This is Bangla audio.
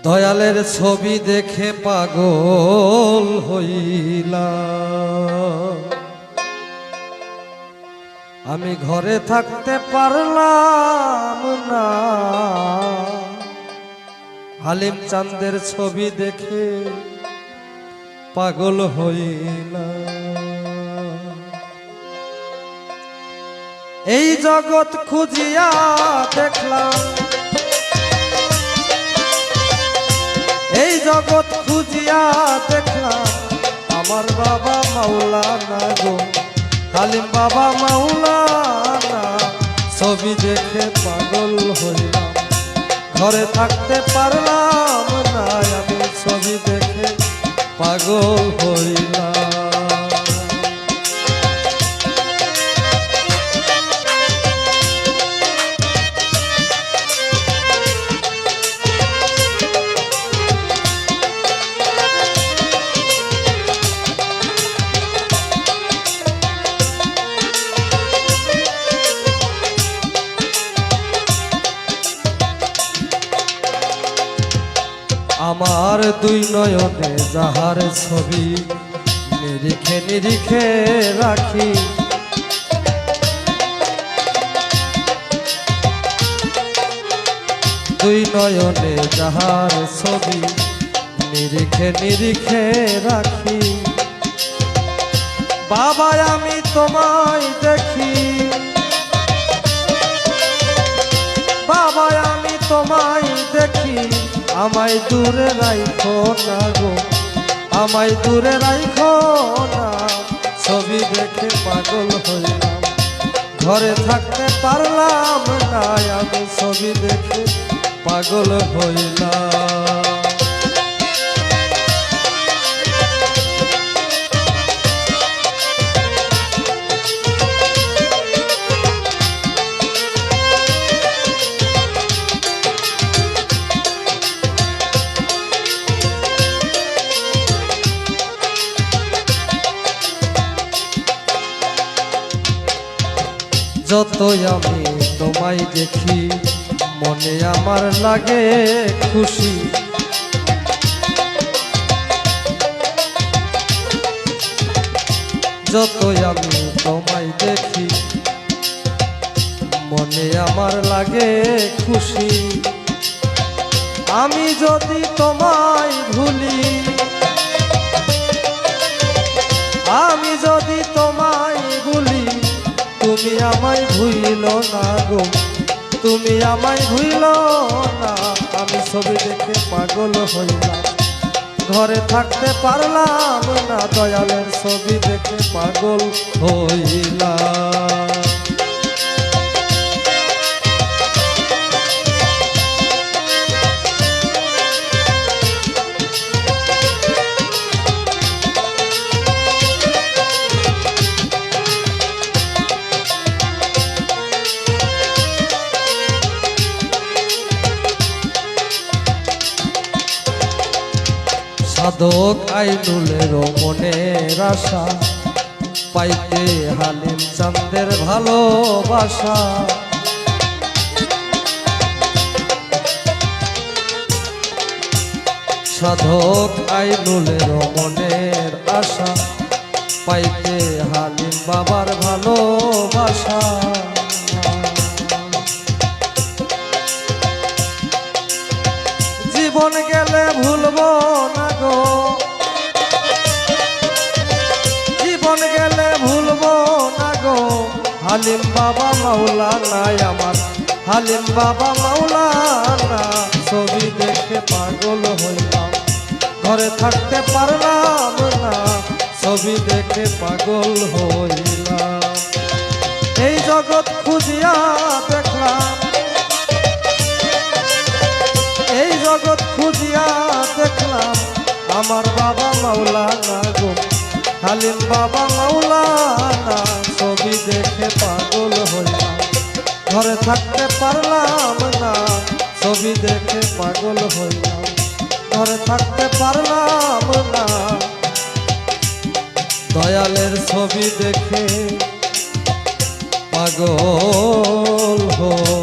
দয়ালের ছবি দেখে পাগল হইলাম, আমি ঘরে থাকতে পারলাম না। হালিম চাঁদের ছবি দেখে পাগল হইলাম। এই জগৎ খুঁজিয়া দেখলাম, এই জগৎ খুঁজিয়া দেখলাম আমার বাবা মাওলানা গো, হালিম বাবা মাওলানা। ছবি দেখে পাগল হইলাম, ঘরে থাকতে পারলাম না, আমি ছবি দেখে পাগল হইলাম। আমার দুই নয়নে যাহার ছবি নিরিখে নিরিখে রাখি, দুই নয়নে যাহার ছবি নিরিখে নিরিখে রাখি। বাবা আমি তোমায় দেখি, বাবা আমি তোমায় দেখি, আমায় দূরে রাখো না গো, আমায় দূরে রাখো না। ছবি দেখে পাগল হইলাম, ঘরে থাকতে পারলাম না, আমি ছবি দেখে পাগল হইলাম। যতই আমি তোমায় দেখি মনে আমার লাগে খুশি, যতই আমি তোমায় দেখি মনে আমার লাগে খুশি। আমি যদি তোমায় ভুলি, আমি যদি তোমায় ভুলি, তুমি আমায় ভুইল না গো, তুমি আমায় ভুইল না। আমি ছবি দেখে পাগল হইলাম, ঘরে থাকতে পারলাম না, দয়ালের ছবি দেখে পাগল হইলাম। সাধক আইনুলের মনের আশা পাইতে হালিম চাঁদের ভালোবাসা। সাধক আইনুলের মনের আশা পাইতে হালিম বাবার ভালোবাসা। জীবন গেলে ভুলবো না গো, জীবন গেলে ভুলবো না গো, হালিম বাবা মাওলানা আমার, হালিম বাবা মাওলানা। ছবি দেখে পাগল হইলাম, ঘরে থাকতে পারলাম না, ছবি দেখে পাগল হইলাম। এই জগৎ খুঁজিয়া দেখলাম, এই জগৎ খুঁজিয়া দেখলাম আমার বাবা মাওলানা গো, হালিম বাবা মাওলানা। ছবি দেখে পাগল হইলাম, ঘরে থাকতে পারলাম না, ছবি দেখে পাগল হইলাম, ঘরে থাকতে পারলাম না। দয়ালের ছবি দেখে পাগল হইলাম।